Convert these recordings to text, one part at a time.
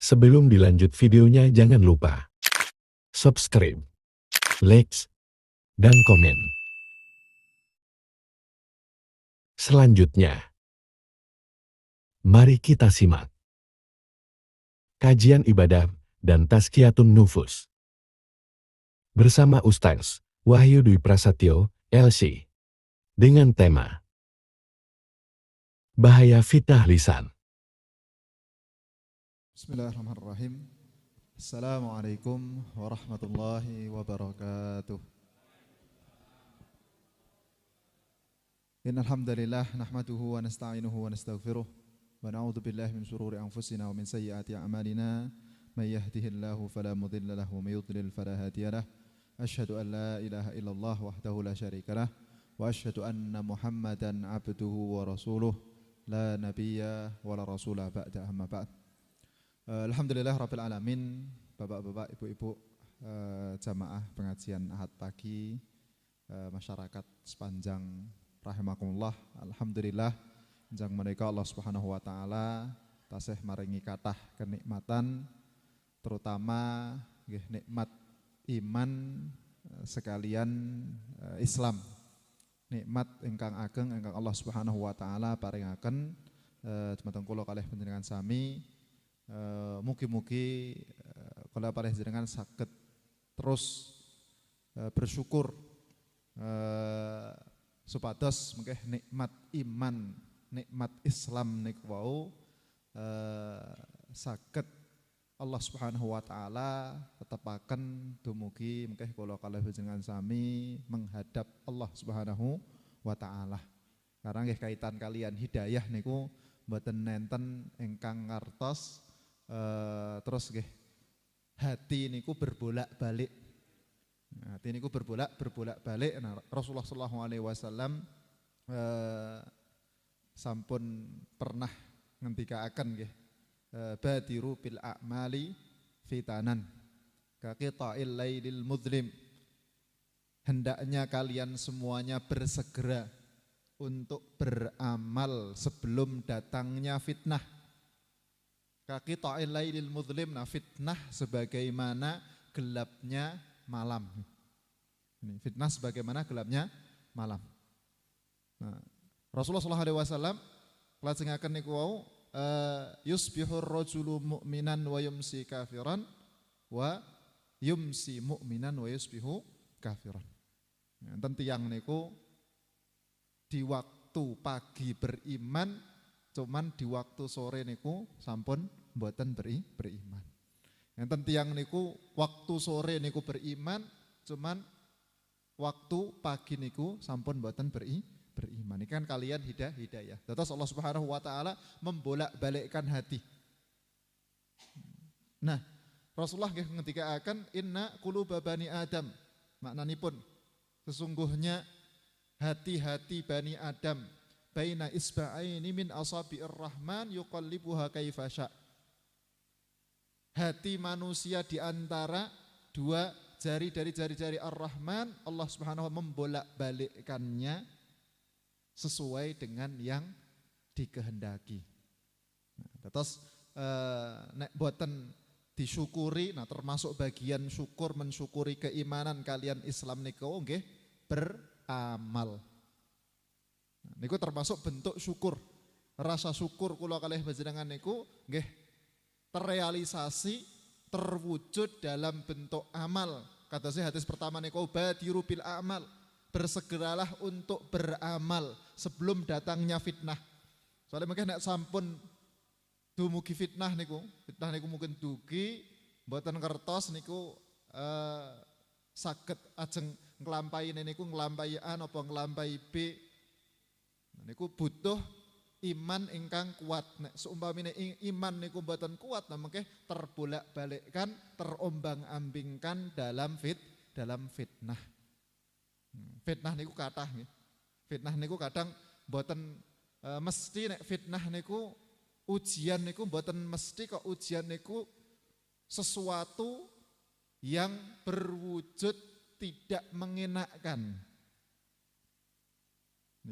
Sebelum dilanjut videonya jangan lupa subscribe, like, dan komen. Selanjutnya, mari kita simak kajian ibadah dan tazkiyatun nufus bersama Ustaz Wahyu Dwi Prasetyo, LC, dengan tema Bahaya Fitnah Lisan. Bismillahirrahmanirrahim. Assalamualaikum warahmatullahi wabarakatuh. Innal hamdalillah nahmaduhu wa nasta'inuhu wa nastaghfiruh wa na'udzu billahi min shururi anfusina wa min sayyiati a'malina. May yahdihillahu fala mudilla lahu wa may yudlil fala hadiya lahu. Asyhadu an la ilaha illallah wahdahu la syarika lah wa asyhadu anna Muhammadan 'abduhu wa rasuluh la nabiyya wa la rasula ba'da amma ba'd. Alhamdulillah Rabbil Alamin, bapak-bapak, ibu-ibu, jamaah pengajian Ahad pagi, masyarakat sepanjang rahimakumullah. Alhamdulillah, njang menika Allah Subhanahu wa taala tasih maringi kathah kenikmatan, terutama nggih nikmat iman sekalian Islam. Nikmat ingkang ageng ingkang Allah Subhanahu wa taala paringaken dumateng kula kalih panjenengan sami. Mugi-mugi kalau pareh jenengan saged terus bersyukur supados mengke nikmat iman, nikmat Islam niku wau saged Allah Subhanahu wa taala tetepaken dumugi mengke kula kalih panjenengan sami menghadap Allah Subhanahu wa taala. Karena nggih kaitan kalian hidayah niku mboten nenten ingkang ngartos terus nggih hati niku berbolak-balik. Hati niku berbolak-balik. Nah, Rasulullah sallallahu alaihi wasallam sampun pernah ngendikaaken nggih badiru bil a'mali fitanan ka qita'il lailil mudlim. Hendaknya kalian semuanya bersegera untuk beramal sebelum datangnya fitnah. Kaki ta'il lailil mudlim, nah fitnah sebagaimana gelapnya malam. Ini fitnah sebagaimana gelapnya malam. Nah, Rasulullah SAW lajengaken niku wau yusbihur rajulu mu'minan wa yumsi kafiran wa yumsi mu'minan wa yusbihu kafiran. Enten tiyang niku di waktu pagi beriman, cuman di waktu sore niku sampun mboten beriman. Enten tiyang niku waktu sore niku beriman, cuman waktu pagi niku sampun mboten beriman. Ini kan kalian hidayah. Terus Allah Subhanahu wa taala membolak-balikkan hati. Nah, Rasulullah nggih ngendikaaken inna quluba bani Adam. Maknanipun sesungguhnya hati-hati Bani Adam baina isba'aini min asabi'ir rahman yuqallibuha kaifa sya'. Hati manusia di antara dua jari dari jari-jari Ar-Rahman, Allah Subhanahu wa membolak-balikkannya sesuai dengan yang dikehendaki. Nah, terus nek boten disyukuri, nah termasuk bagian syukur mensyukuri keimanan kalian Islam niku nggih beramal. Niku termasuk bentuk syukur. Rasa syukur kula kalih panjenengan niku nggih terrealisasi, terwujud dalam bentuk amal. Katanya hadis pertama niku badiru bil amal. Bersegeralah untuk beramal sebelum datangnya fitnah. Soalnya mungkin nek sampun dumugi fitnah niku mungkin dugi mboten kertos niku saged ajeng nglampahi niku nglampahi A napa nglampahi B. Niku butuh iman ingkang kuat. Nek seumpamine iman niku mboten kuat, nah mengke terbolak-balikkan, terombang-ambingkan dalam fitnah. Fitnah niku kathah nggih. Fitnah niku kadang mboten mesti nek fitnah niku ujian niku mboten mesti kok ujian niku sesuatu yang berwujud tidak mengenakkan.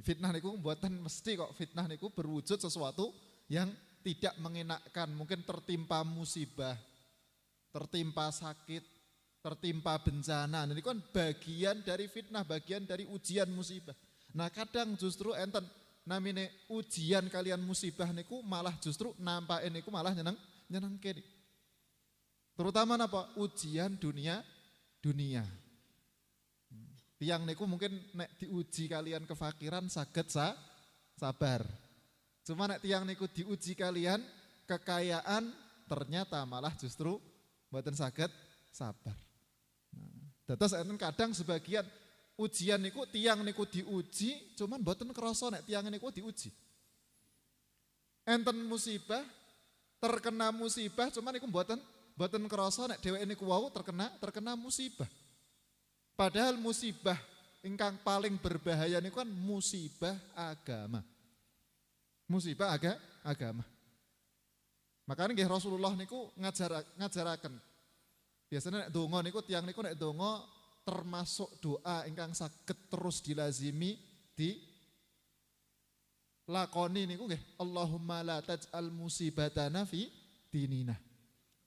Fitnah niku mboten mesti kok fitnah niku berwujud sesuatu yang tidak mengenakkan, mungkin tertimpa musibah, tertimpa sakit, tertimpa bencana. Ini kan bagian dari fitnah, bagian dari ujian musibah. Nah kadang justru enten namine ujian kalian musibah niku malah justru nampakin niku malah nyenengke. Terutama napa? Ujian dunia. Tiang niku mungkin nek diuji kalian kefakiran saged sabar. Cuma nek tiang niku diuji kalian kekayaan ternyata malah justru mboten saged sabar. Dados enten kadang sebagian ujian niku tiang niku diuji cuman mboten krasa nek tiang niku diuji. Enten musibah, terkena musibah cuman niku mboten krasa nek dheweke niku wau terkena musibah. Padahal musibah ingkang paling berbahaya niku kan musibah agama. Musibah agama. Makanya nggih Rasulullah niku ngajaraken. Biasanya nek donga niku tiyang niku nek donga termasuk doa ingkang saged terus dilazimi lakoni niku nggih Allahumma la taj'al musibatana fi dinina.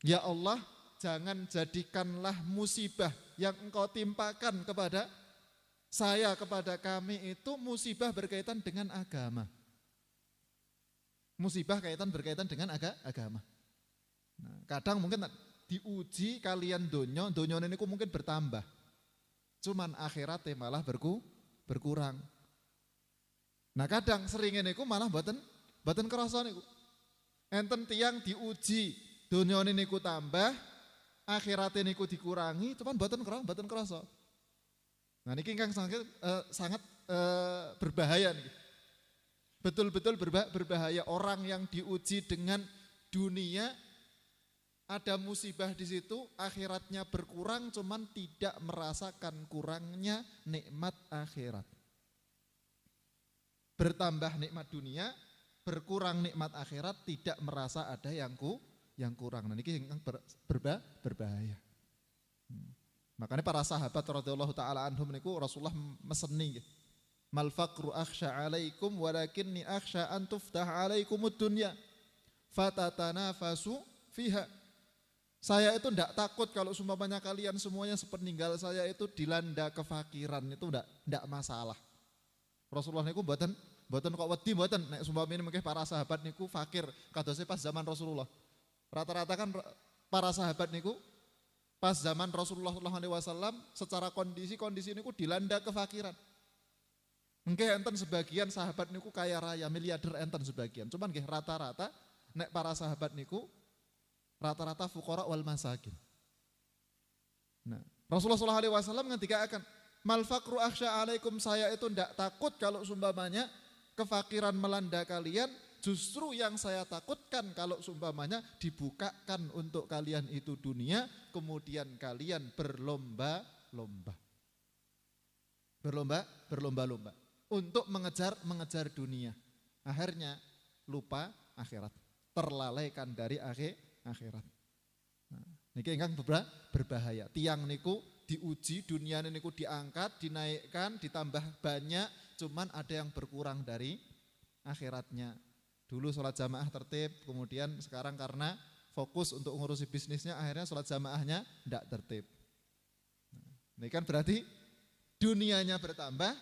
Ya Allah, jangan jadikanlah musibah yang engkau timpakan kepada saya, kepada kami itu musibah berkaitan dengan agama. Musibah berkaitan dengan agama. Nah, kadang mungkin diuji kalian donya niku mungkin bertambah. Cuman akhiratnya malah berkurang. Nah kadang seringnya niku malah mboten kerasa niku. Enten tiyang diuji donya niku tambah, akhiratnya niku dikurangi, cuman mboten kerasa. Nah niki ingkang sangat berbahaya nih. Betul-betul berbahaya orang yang diuji dengan dunia, ada musibah di situ, akhiratnya berkurang, cuman tidak merasakan kurangnya nikmat akhirat. Bertambah nikmat dunia, berkurang nikmat akhirat, tidak merasa ada yang kurang. Nah ini berbahaya. Makanya para sahabat radhiyallahu taala anhum niku Rasulullah meseni nggih. Mal faqru akhsha alaikum walakinni akhsha an tuftah alaikumud dunya fatatanafasu fiha. Saya itu tidak takut kalau sumpamanya kalian semuanya sepeninggal saya itu dilanda kefakiran, itu tidak masalah. Rasulullah niku mboten kok wedi mboten nek sumpamane mungkin para sahabat niku fakir kadosé pas zaman Rasulullah. Rata-rata kan para sahabat niku pas zaman Rasulullah SAW secara kondisi niku dilanda kefakiran. Mungkin enten sebagian sahabat niku kaya raya, miliarder enten sebagian. Cuman nggih rata-rata nek para sahabat niku rata-rata fuqara wal masakin. Nah, Rasulullah SAW ngendikaken, "Mal faqru akhsha alaikum," saya itu ndak takut kalau sumpamanya kefakiran melanda kalian, justru yang saya takutkan kalau sumpamanya dibukakan untuk kalian itu dunia, kemudian kalian berlomba-lomba untuk mengejar dunia. Akhirnya lupa akhirat, terlalaikan dari akhirat. Nah, niki ingkang berbahaya. Tiang niku diuji, dunia niku diangkat, dinaikkan, ditambah banyak, cuman ada yang berkurang dari akhiratnya. Dulu sholat jamaah tertib, kemudian sekarang karena fokus untuk ngurusi bisnisnya, akhirnya sholat jamaahnya tidak tertib. Nah, ini kan berarti dunianya bertambah,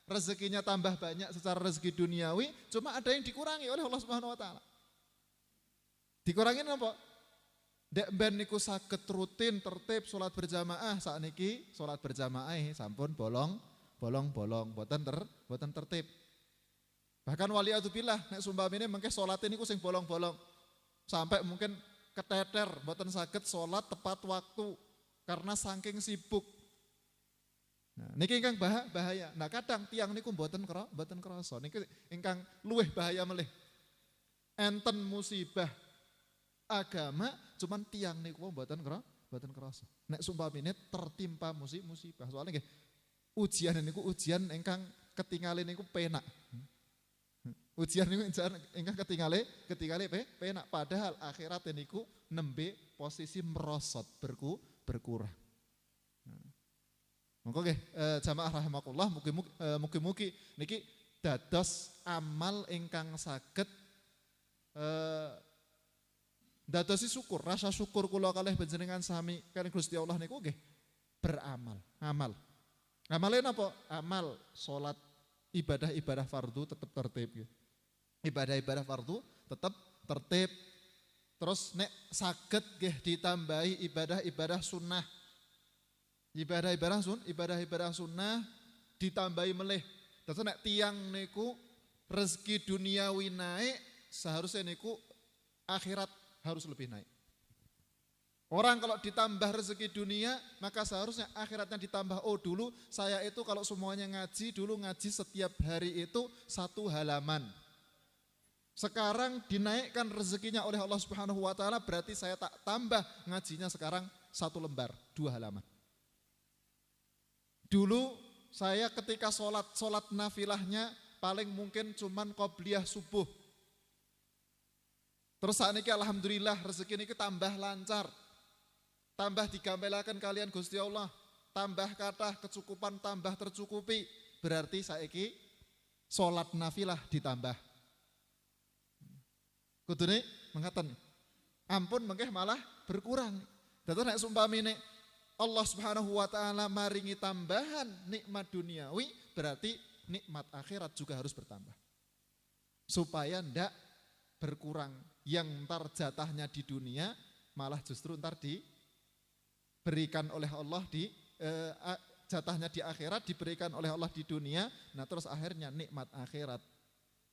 rezekinya tambah banyak secara rezeki duniawi, cuma ada yang dikurangi oleh Allah Subhanahu Wa Taala. Dikurangin apa? Dek ben niku saged rutin tertib sholat berjamaah, sakniki sholat berjamaah sampun bolong, boten tertib. Bahkan waliyadubillah nek sumpamine mengke salate niku sing bolong-bolong. Sampai mungkin keteter boten saged salat tepat waktu karena saking sibuk. Nah, niki ingkang bahaya. Nah, kadang tiang niku boten krasa. Niki ingkang luwih bahaya melih. Enten musibah agama cuman tiang niku boten krasa. Nek sumpamine tertimpa musibah. Soalnya nggih ujian niku ujian ingkang ketinggalin niku penak. Ujian niku ingkang ketingale penak, padahal akhirat niku nembe posisi merosot berkurang. Monggo nggih jamaah rahimakumullah, mugi-mugi niki dados amal ingkang saged Dadosi syukur, rasa syukur kula kalih panjenengan sami kaliyan Gusti Allah niku nggih beramal, amal. Amale napa? Amal salat, ibadah-ibadah fardu tetap tertib. Ibadah-ibadah fardu tetap tertib. Terus nek saged nggih ditambahi ibadah-ibadah sunnah. Ibadah-ibadah sunnah ditambahi melih. Terus nek tiang niku rezeki duniawi naik, seharusnya niku akhirat harus lebih naik. Orang kalau ditambah rezeki dunia, maka seharusnya akhiratnya ditambah. Oh dulu saya itu kalau semuanya ngaji, dulu ngaji setiap hari itu 1 halaman. Sekarang dinaikkan rezekinya oleh Allah Subhanahu wa taala, berarti saya tak tambah ngajinya sekarang 1 lembar, 2 halaman. Dulu saya ketika sholat nafilahnya paling mungkin cuman qobliyah subuh. Terus saat ini alhamdulillah rezeki ini tambah lancar. Tambah digambelaken kalian Gusti Allah. Tambah kathah kecukupan, tambah tercukupi. Berarti saiki sholat nafilah ditambah. Kudune mengatakan, ampun mengkeh malah berkurang. Dadi nek sumpamine Allah Subhanahu wa taala maringi tambahan nikmat duniawi, berarti nikmat akhirat juga harus bertambah. Supaya ndak berkurang, yang ntar jatahnya di dunia malah justru ntar diberikan oleh Allah jatahnya di akhirat diberikan oleh Allah di dunia. Nah terus akhirnya nikmat akhirat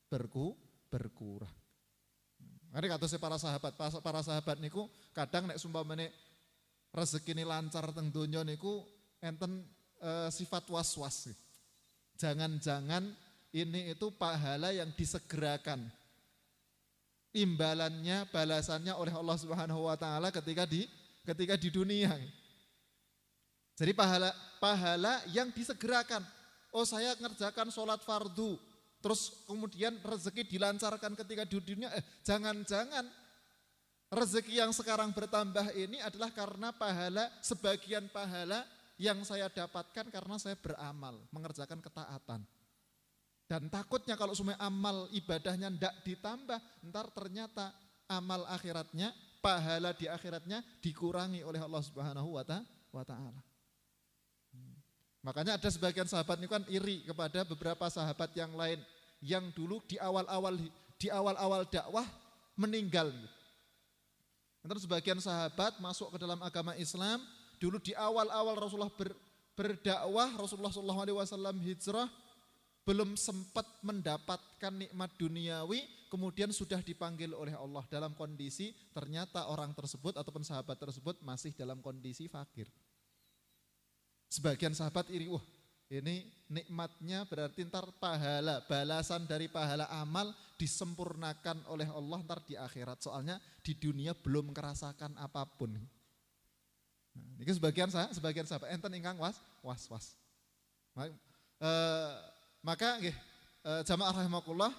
berkurang. Ini kata para sahabat niku kadang nek sumpamane rezeki ini lancar teng donya niku enten sifat was-was. Jangan-jangan ini itu pahala yang disegerakan. Imbalannya, balasannya oleh Allah Subhanahu wa taala ketika di dunia. Jadi pahala yang disegerakan. Oh saya ngerjakan sholat fardu, terus kemudian rezeki dilancarkan ketika di dunia. Jangan-jangan rezeki yang sekarang bertambah ini adalah karena sebagian pahala yang saya dapatkan karena saya beramal, mengerjakan ketaatan. Dan takutnya kalau semua amal ibadahnya tidak ditambah, ntar ternyata amal akhiratnya, pahala di akhiratnya dikurangi oleh Allah Subhanahu wa ta'ala. Makanya ada sebagian sahabat ini kan iri kepada beberapa sahabat yang lain yang dulu di awal-awal dakwah meninggal. Terus sebagian sahabat masuk ke dalam agama Islam, dulu di awal-awal Rasulullah berdakwah, Rasulullah SAW hijrah, belum sempat mendapatkan nikmat duniawi, kemudian sudah dipanggil oleh Allah dalam kondisi ternyata orang tersebut ataupun sahabat tersebut masih dalam kondisi fakir. Sebagian sahabat iri, wah ini nikmatnya berarti ntar pahala, balasan dari pahala amal disempurnakan oleh Allah ntar di akhirat. Soalnya di dunia belum merasakan apapun. Nah, ini sebagian sahabat enten ingkang was. Maka jamaah rahimakumullah,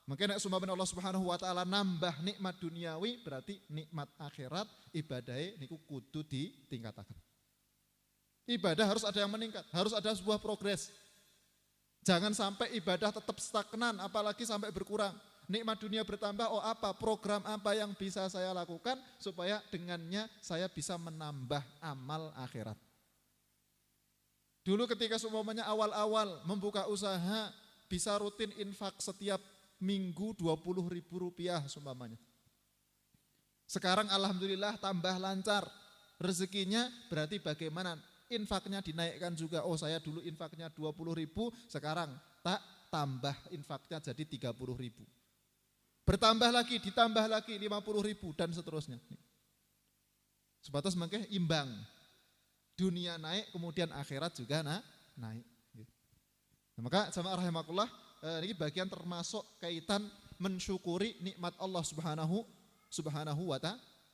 mungkin nek sumpah Allah Subhanahu wa taala nambah nikmat duniawi, berarti nikmat akhirat ibadahe niku kudu ditingkataken. Ibadah harus ada yang meningkat, harus ada sebuah progres. Jangan sampai ibadah tetap stagnan, apalagi sampai berkurang. Nikmat dunia bertambah, oh apa program apa yang bisa saya lakukan supaya dengannya saya bisa menambah amal akhirat. Dulu ketika seumpamanya awal-awal membuka usaha bisa rutin infak setiap minggu 20.000 rupiah seumpamanya. Sekarang alhamdulillah tambah lancar rezekinya, berarti bagaimana infaknya dinaikkan juga. Oh saya dulu infaknya 20.000, sekarang tak tambah infaknya jadi 30.000. Bertambah lagi, ditambah lagi 50.000 dan seterusnya. Sebatas mungkin imbang. Dunia naik, kemudian akhirat juga naik. Nah, maka jamaah rahimakumullah, ini bagian termasuk kaitan mensyukuri nikmat Allah Subhanahu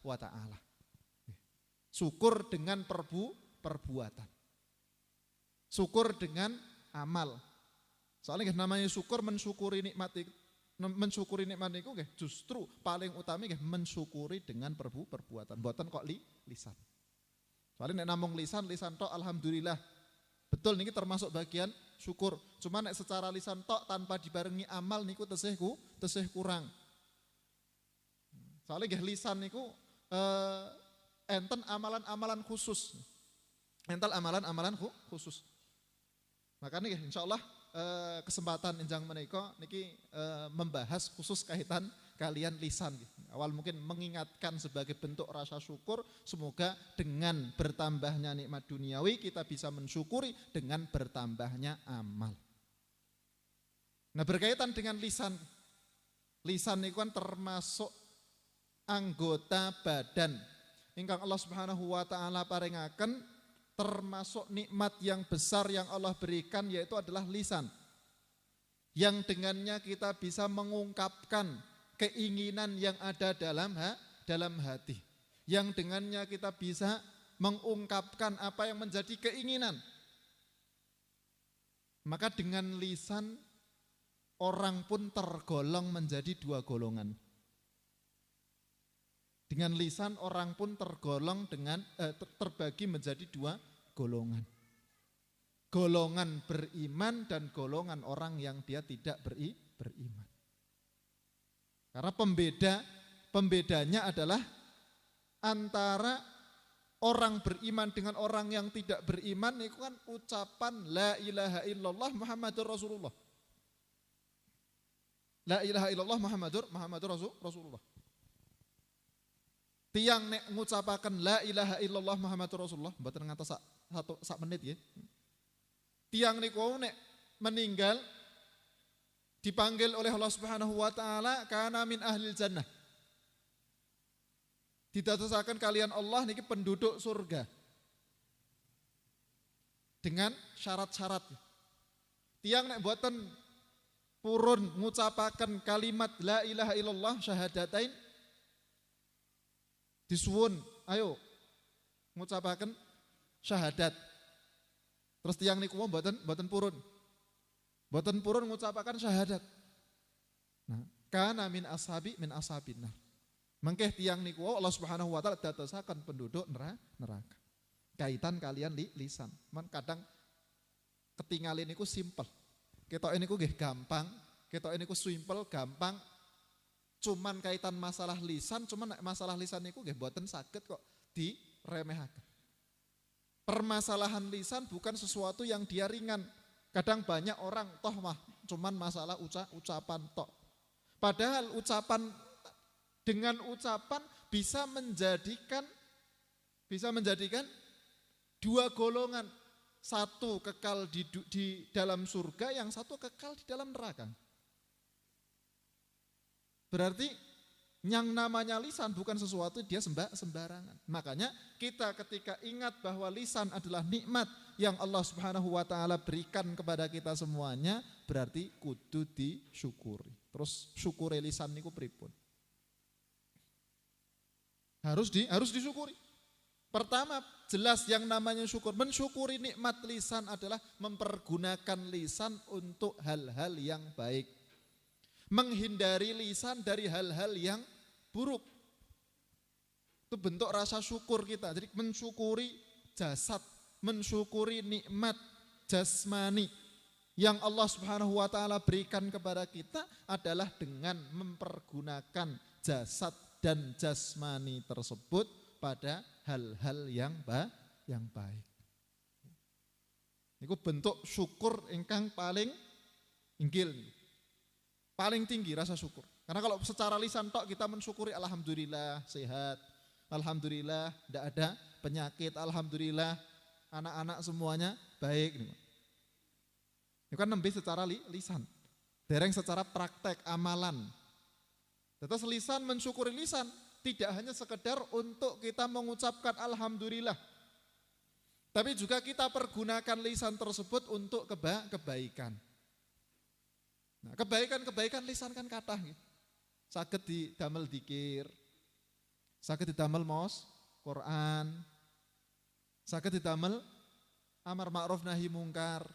wa ta'ala. Syukur dengan perbuatan. Syukur dengan amal. Soalnya namanya syukur, mensyukuri nikmat itu justru paling utama mensyukuri dengan perbuatan. Buatan kok lisan. Soalnya nek namung lisan tok alhamdulillah. Betul niki termasuk bagian syukur. Cuma nek secara lisan tok tanpa dibarengi amal niku tesih kurang. Soalnya nggih lisan niku enten amalan-amalan khusus. Ental amalan-amalan khusus. Makanya nggih insyaallah kesempatan enjang menika niki membahas khusus kaitan kalian lisan. Awal mungkin mengingatkan sebagai bentuk rasa syukur, semoga dengan bertambahnya nikmat duniawi kita bisa mensyukuri dengan bertambahnya amal. Nah, berkaitan dengan lisan. Lisan itu kan termasuk anggota badan ingkang Allah Subhanahu wa taala paringaken, termasuk nikmat yang besar yang Allah berikan yaitu adalah lisan. Yang dengannya kita bisa mengungkapkan keinginan yang ada dalam hati. Yang dengannya kita bisa mengungkapkan apa yang menjadi keinginan. Maka dengan lisan orang pun tergolong menjadi dua golongan. Dengan lisan orang pun tergolong terbagi menjadi dua golongan. Golongan beriman dan golongan orang yang dia tidak beriman. Karena pembedanya adalah antara orang beriman dengan orang yang tidak beriman itu kan ucapan la ilaha illallah Muhammadur Rasulullah. La ilaha illallah Muhammadur Rasulullah. Tiang nek ngucapaken la ilaha illallah Muhammadur Rasulullah mboten ngantos sak menit ya. Tiang niku nek meninggal dipanggil oleh Allah Subhanahu wa taala kana min ahlil jannah. Ditadosaken kalian Allah niki penduduk surga. Dengan syarat-syarat. Tiang nek mboten purun ngucapaken kalimat la ilaha illallah syahadatain disuwun ayo ngucapaken syahadat. Terus tiang niku mboten purun. Mboten purun ngucapaken syahadat. Nah, kana min ashabin nar. Mangkeh tiang niku Allah Subhanahu wa taala dadosaken penduduk neraka. Kaitan kalian lisan. Man kadang ketinggalin niku simpel. Ketok ini ku nggih gampang, ketok ini ku simple, gampang. Cuman kaitan masalah lisan, cuman masalah lisan niku nggih mboten saged kok diremehaken. Permasalahan lisan bukan sesuatu yang dia ringan. Kadang banyak orang toh mah cuman masalah ucapan tok. Padahal dengan ucapan bisa menjadikan dua golongan. Satu kekal di dalam surga, yang satu kekal di dalam neraka. Berarti yang namanya lisan bukan sesuatu dia sembarangan. Makanya kita ketika ingat bahwa lisan adalah nikmat yang Allah Subhanahu wa taala berikan kepada kita semuanya, berarti kudu disyukuri. Terus syukuri lisan niku pripun? Harus disyukuri. Pertama, jelas yang namanya syukur. Mensyukuri nikmat lisan adalah mempergunakan lisan untuk hal-hal yang baik. Menghindari lisan dari hal-hal yang buruk. Itu bentuk rasa syukur kita. Jadi mensyukuri jasad, mensyukuri nikmat jasmani yang Allah Subhanahu wa taala berikan kepada kita adalah dengan mempergunakan jasad dan jasmani tersebut pada hal-hal yang baik. Itu bentuk syukur ingkang paling inggil, paling tinggi rasa syukur. Karena kalau secara lisan tok kita mensyukuri alhamdulillah sehat, alhamdulillah tidak ada penyakit, alhamdulillah anak-anak semuanya baik. Itu kan nembe secara lisan, dereng secara praktek amalan. Terus lisan mensyukuri lisan. Tidak hanya sekedar untuk kita mengucapkan alhamdulillah. Tapi juga kita pergunakan lisan tersebut untuk kebaikan. Nah, kebaikan lisan kan kathah gitu. Saged didamel dzikir. Saged didamel maos Quran. Saged didamel amar ma'ruf nahi mungkar.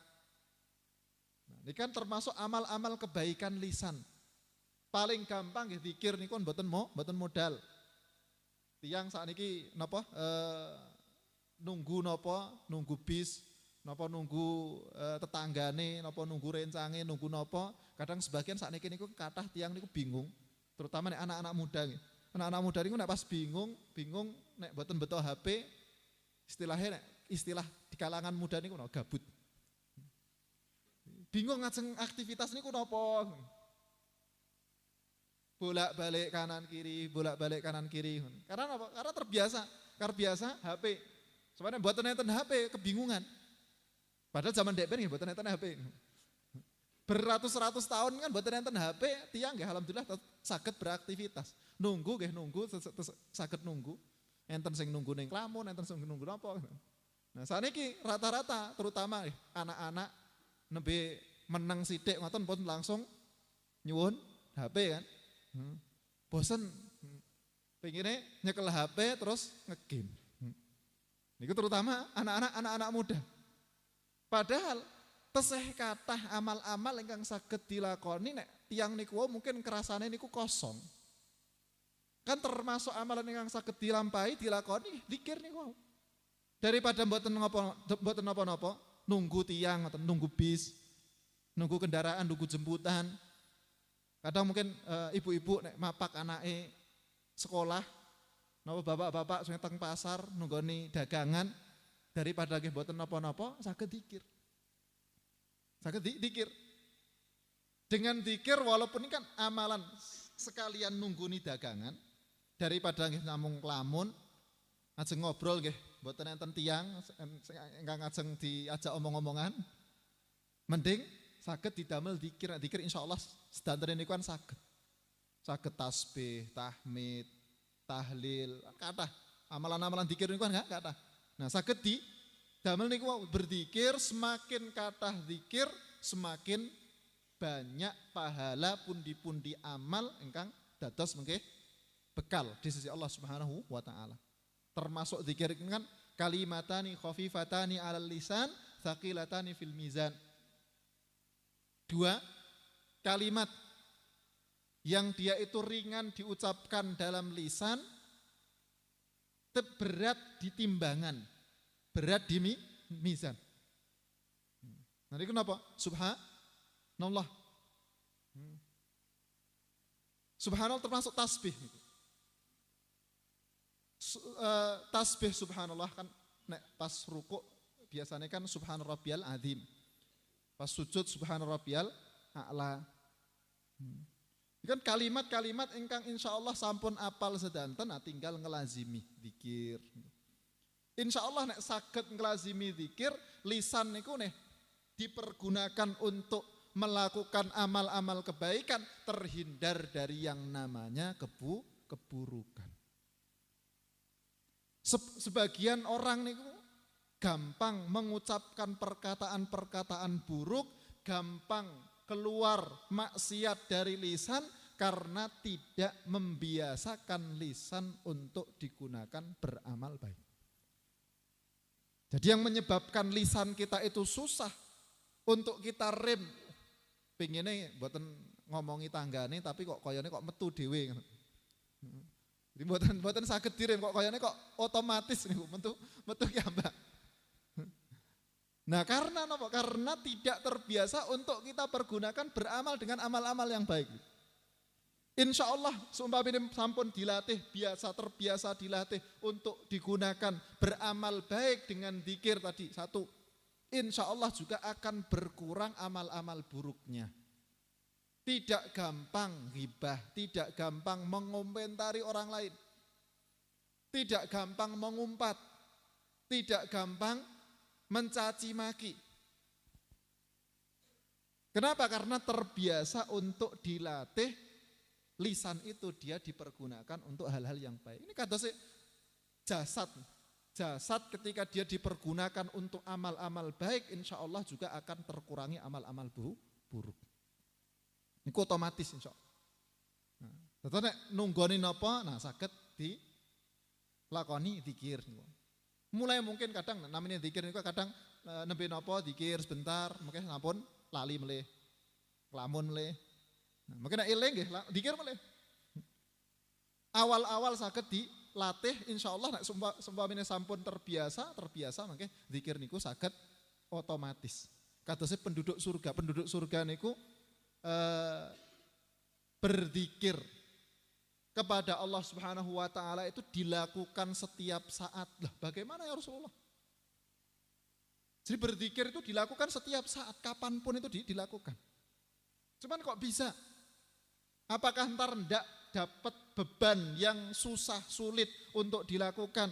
Nah, ini kan termasuk amal-amal kebaikan lisan. Paling gampang nggih dzikir niku mboten modal. Tiang saat ini nunggu bis, nunggu tetanggane, nunggu rencange, nunggu kadang sebagian saat ini kathah tiang niku bingung, terutama nih anak-anak muda. anak-anak muda niku nek pas bingung nek mboten beto HP, istilah di kalangan muda niku gabut. Bingung ngajeng aktivitas niku napa? Bolak-balik kanan kiri. Karena apa? Karena terbiasa HP. Sebenarnya mboten enten HP, kebingungan. Padahal zaman dek ben nggih mboten enten HP. Beratus-ratus tahun kan mboten enten HP, tiyang nggih alhamdulillah saged beraktivitas. Nunggu saged nunggu. Enten sing nunggu ning Klamun, enten sing nunggu napa. Nah, saniki rata-rata terutama anak-anak nembe meneng sithik ngoten pun langsung nyuwun HP kan. Bosen pengennya nyekel HP terus ngegame. Niku terutama anak-anak muda. Padahal tesih kathah amal-amal ingkang saged dilakoni nek tiyang niku mungkin kerasane niku kosong. Kan termasuk amalan ingkang saged dilakoni zikir niku. Daripada mboten napa-napa, nunggu tiyang atau nunggu bis, nunggu kendaraan, nunggu jemputan. Kadang mungkin ibu-ibu nek mapak anake sekolah, napa bapak-bapak sing teng pasar nunggoni dagangan, daripada nggih mboten napa-napa saged zikir. Saged zikir. Dengan zikir walaupun ini kan amalan sekalian nungguni dagangan, daripada nggih namung lamun ajeng ngobrol nggih mboten enten tiyang ingkang ajeng diajak omong-omongan, mending saged didamel zikir. Zikir insyaallah sedanten niku kan saged. Saged tasbih, tahmid, tahlil, kathah. Amalan-amalan zikir niku kan kathah. Nah, saged didamel niku berzikir, semakin kathah zikir, semakin banyak pahala pundi-pundi amal ingkang dados mengke bekal di sisi Allah Subhanahu wa taala. Termasuk zikir kan kalimatani khafifatani 'alal lisan, tsaqilatani fil mizan. Dua kalimat yang dia itu ringan diucapkan dalam lisan, berat di timbangan, berat di mizan. Nanti kenapa? Subhanallah. Subhanallah termasuk tasbih. Tasbih subhanallah kan nek pas ruku biasanya kan subhanarabbiyal azim. Pas sujud subhanarabbiyal a'la. Ini kan kalimat-kalimat ingkang insyaallah sampun apal sedanten, nah tinggal ngelazimi zikir. Insyaallah nek saged ngelazimi zikir, lisan niku nih dipergunakan untuk melakukan amal-amal kebaikan, terhindar dari yang namanya keburukan. Sebagian orang niku gampang mengucapkan perkataan-perkataan buruk, gampang keluar maksiat dari lisan karena tidak membiasakan lisan untuk digunakan beramal baik. Jadi yang menyebabkan lisan kita itu susah untuk kita rem. Pengennya buatan ngomongi tanggane tapi kok koyone kok metu dhewe. Jadi buatan saged direm kok koyone kok otomatis niku metu ki ambak. Nah karena apa? Karena tidak terbiasa untuk kita pergunakan beramal dengan amal-amal yang baik. Insya Allah seumpamanya sampun dilatih, terbiasa dilatih untuk digunakan beramal baik dengan zikir tadi. Satu, insya Allah juga akan berkurang amal-amal buruknya. Tidak gampang ghibah, tidak gampang mengomentari orang lain. Tidak gampang mengumpat, tidak gampang mencaci maki. Kenapa? Karena terbiasa untuk dilatih, lisan itu dia dipergunakan untuk hal-hal yang baik. Ini kados jasad. Jasad ketika dia dipergunakan untuk amal-amal baik, insya Allah juga akan terkurangi amal-amal buruk. Ini otomatis insya Allah. Nah, tentunya nunggoni napa, nah saged dilakoni zikir. Mulai mungkin kadang namanya zikir niku kadang nembe napa zikir sebentar, mungkin sampun lali melih, kelamun melih. Nah, mungkin eling nggih zikir melih. Awal-awal saged dilatih insyaallah nek sumpamane sampun terbiasa mangke zikir niku saged otomatis. Kadosé penduduk surga niku berzikir kepada Allah Subhanahu wa taala itu dilakukan setiap saat. Lah, bagaimana ya Rasulullah? Jadi berzikir itu dilakukan setiap saat, kapanpun itu dilakukan. Cuman kok bisa? Apakah ntar ndak dapat beban yang susah, sulit untuk dilakukan?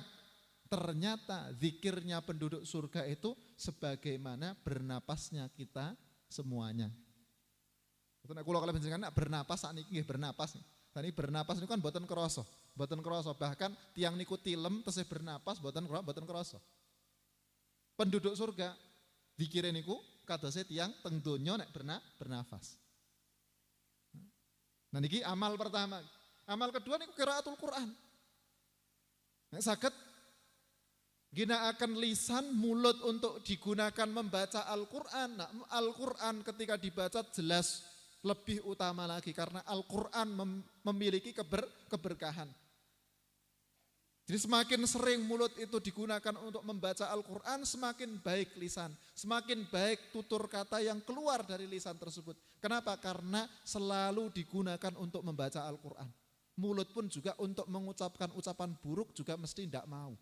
Ternyata zikirnya penduduk surga itu sebagaimana bernapasnya kita semuanya. Itu nek kula kalih panjenengan bernapas saat niki nggih bernapas. Tadi bernapas niku kan boten krasa, bahkan tiang niku tilem tesih bernapas boten krasa. Penduduk surga zikire niku kadose tiang teng donya nek bernafas. Nah niki amal pertama. Amal kedua niku qiraatul Quran. Nek saged ginakaken lisan mulut untuk digunakan membaca Al-Quran. Nah, Al-Quran ketika dibaca jelas lebih utama lagi karena Al-Quran memiliki keberkahan. Jadi semakin sering mulut itu digunakan untuk membaca Al-Quran, semakin baik lisan, semakin baik tutur kata yang keluar dari lisan tersebut. Kenapa? Karena selalu digunakan untuk membaca Al-Quran. Mulut pun juga untuk mengucapkan ucapan buruk juga mesti tidak mau.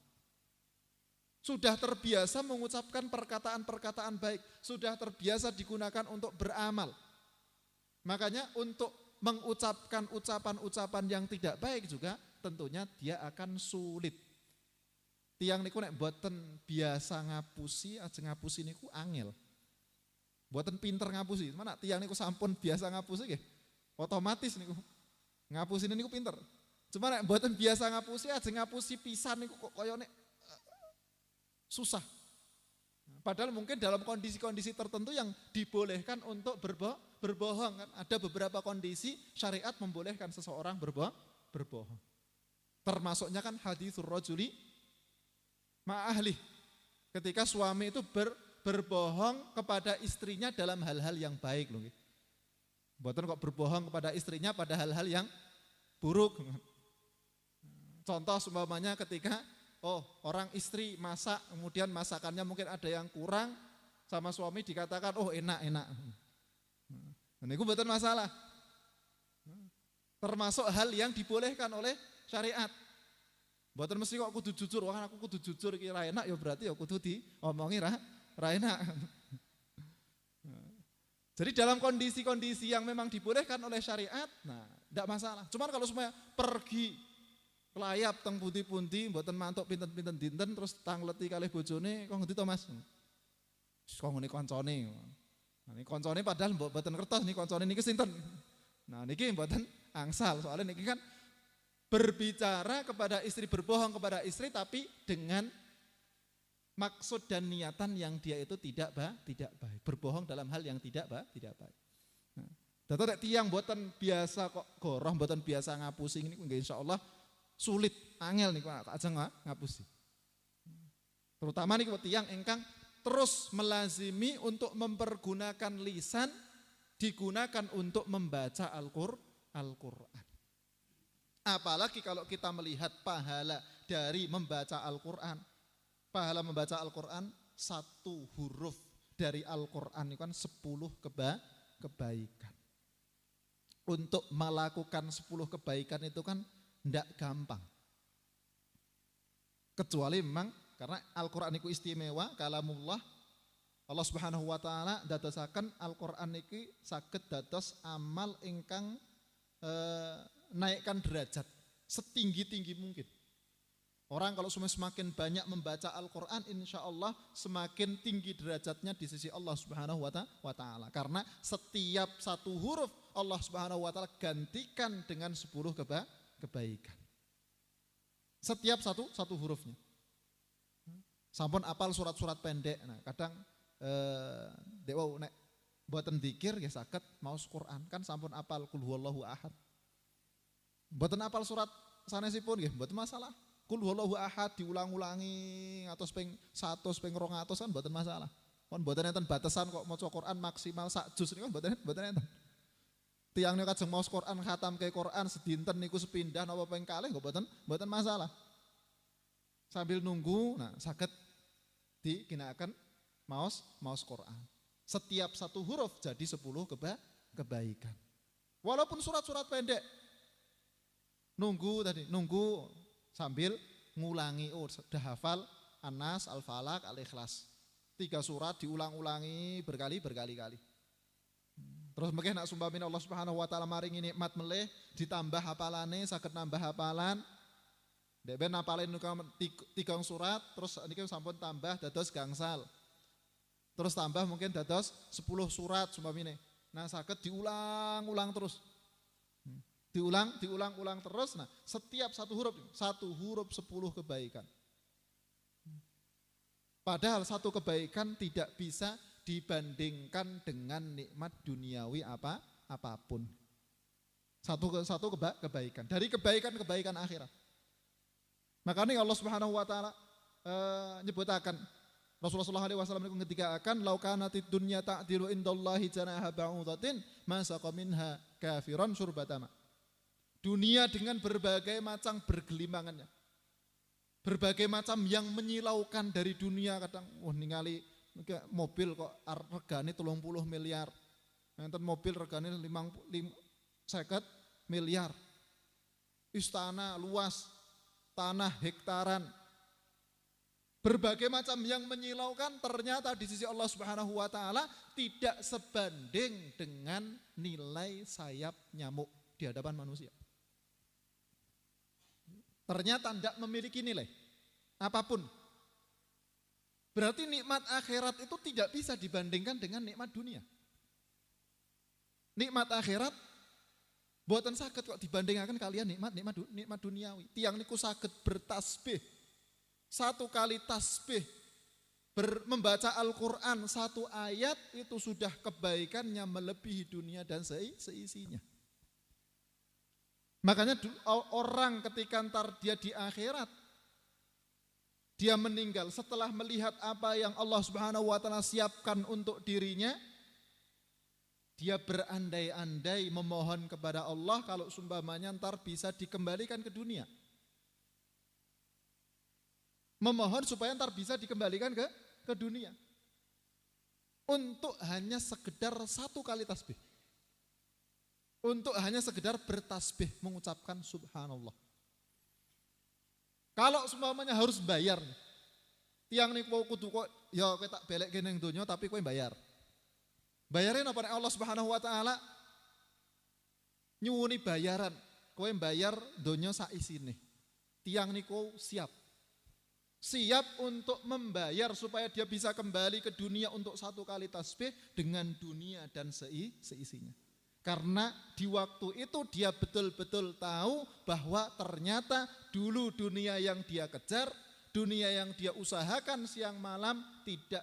Sudah terbiasa mengucapkan perkataan-perkataan baik, sudah terbiasa digunakan untuk beramal. Makanya untuk mengucapkan ucapan-ucapan yang tidak baik juga tentunya dia akan sulit. Tiang niku nek boten biasa ngapusi, aja ngapusi niku angel. Boten pinter ngapusi, mana tiang niku sampun biasa ngapusi nggih. Otomatis niku ngapusi niku pinter. Cuma nek boten biasa ngapusi, aja ngapusi pisan niku kok koyo nek susah. Padahal mungkin dalam kondisi-kondisi tertentu yang dibolehkan untuk berbohong kan. Ada beberapa kondisi syariat membolehkan seseorang berbohong. Termasuknya kan haditsur rajuli ma'ahli. Ketika suami itu berbohong kepada istrinya dalam hal-hal yang baik loh. Mboten kok berbohong kepada istrinya pada hal-hal yang buruk. Contoh seumpamanya ketika orang istri masak, kemudian masakannya mungkin ada yang kurang, sama suami dikatakan, enak. Nah, itu bukan masalah. Termasuk hal yang dibolehkan oleh syariat. Bukan mesti kok kudu jujur, wah aku kudu jujur kira enak, ya berarti ya kudu diomongi ra enak. Jadi dalam kondisi-kondisi yang memang dibolehkan oleh syariat, nah tidak masalah. Cuman kalau semuanya pergi kelayap teng pundi-pundi mboten mantuk pinten-pinten dinten terus tangleti kalih bojone kok ngendi to Mas? Kok ngene koncone. Nah niki koncone padahal mboten kertos niki koncone niki sinten. Nah niki mboten angsal soalnya niki kan berbicara kepada istri, berbohong kepada istri tapi dengan maksud dan niatan yang dia itu tidak baik. Berbohong dalam hal yang tidak baik. Nah, dadi nek tiyang mboten biasa kok goroh, mboten biasa ngapusi niku nggih insyaallah sulit, angel nih aja ngapusi. Terutama nih tiyang ingkang terus melazimi untuk mempergunakan lisan digunakan untuk membaca Al-Quran. Apalagi kalau kita melihat pahala dari membaca Al-Quran. Pahala membaca Al-Quran, satu huruf dari Al-Quran itu kan 10 kebaikan. Untuk melakukan 10 kebaikan itu kan tidak gampang. Kecuali memang karena Al-Quran itu istimewa, kalamullah. Allah Subhanahu wa taala dadosaken Al-Quran iki saged dados amal ingkang naikkan derajat setinggi-tinggi mungkin. Orang kalau semakin banyak membaca Al-Quran, insya Allah semakin tinggi derajatnya di sisi Allah Subhanahu wa taala. Karena setiap satu huruf Allah Subhanahu wa taala gantikan dengan 10 kebaikan. Setiap satu hurufnya. Sampun apal surat-surat pendek. Nah, kadang nek buatan dzikir ya saged maos Quran kan sampun apal qul huwallahu ahad. Mboten apal surat sanesipun nggih mboten masalah. Qul huwallahu ahad diulang-ulangi atus ping 100 ping 200 kan mboten masalah. Pun mboten enten batasan kok maca Quran maksimal sak juz niku mboten enten. Tiang niku kajeng maos Quran khatam ke Quran sedinten niku sepindah napa ping kalih kok mboten masalah. Sambil nunggu nah saged diginakaken maos Quran. Setiap satu huruf jadi 10 kebaikan. Walaupun surat-surat pendek. nunggu sambil ngulangi. Oh, sudah hafal An-Nas, Al-Falaq, Al-Ikhlas. 3 surat diulang-ulangi berkali-kali. Terus mungkin nak sumpamin Allah Subhanahu wa taala maringi nikmat melih ditambah hafalane saged nambah hafalan. Dek ben hafalin 3 surat terus niki sampun tambah dados gangsal. Terus tambah mungkin dados 10 surat sumpamine. Nah saged diulang-ulang terus. Diulang terus. Nah, setiap satu huruf 10 kebaikan. Padahal satu kebaikan tidak bisa dibandingkan dengan nikmat duniawi apapun. Satu kebaikan dari kebaikan akhirat. Makanya Allah Subhanahu wa taala nyebutakan Rasulullah SAW ketika akan laukanatid dunya ta'dilu indallahi janaha ba'udatin ma saqa minha kafiran syurbatama. Dunia dengan berbagai macam bergelimangannya. Berbagai macam yang menyilaukan dari dunia, kadang ningali mobil kok regane 30 miliar. Enten mobil regane 50 miliar. Istana luas, tanah hektaran. Berbagai macam yang menyilaukan ternyata di sisi Allah Subhanahu wa taala tidak sebanding dengan nilai sayap nyamuk di hadapan manusia. Ternyata tidak memiliki nilai apapun. Berarti nikmat akhirat itu tidak bisa dibandingkan dengan nikmat dunia. Nikmat akhirat buatan saged kok dibandingkan kalian nikmat duniawi. Tiang niku saged bertasbih. 1 kali tasbih membaca Al-Qur'an 1 ayat itu sudah kebaikannya melebihi dunia dan seisinya. Makanya orang ketika ntar dia di akhirat, dia meninggal setelah melihat apa yang Allah Subhanahu wa taala siapkan untuk dirinya, dia berandai-andai memohon kepada Allah kalau sumpamanya ntar bisa dikembalikan ke dunia. Memohon supaya ntar bisa dikembalikan ke dunia. Untuk hanya sekedar 1 kali tasbih. Untuk hanya sekedar bertasbih mengucapkan subhanallah. Kalau semuanya harus bayar, tiang nih kudu kok ya kowe tak belek nang donya tapi kowe bayar. Bayarin apa nek Allah Subhanahu wa taala nyuwuni bayaran, kowe bayar donya sak isine. Tiang niku siap untuk membayar supaya dia bisa kembali ke dunia untuk 1 kali tasbih dengan dunia dan seisinya. Karena di waktu itu dia betul-betul tahu bahwa ternyata dulu dunia yang dia kejar, dunia yang dia usahakan siang malam tidak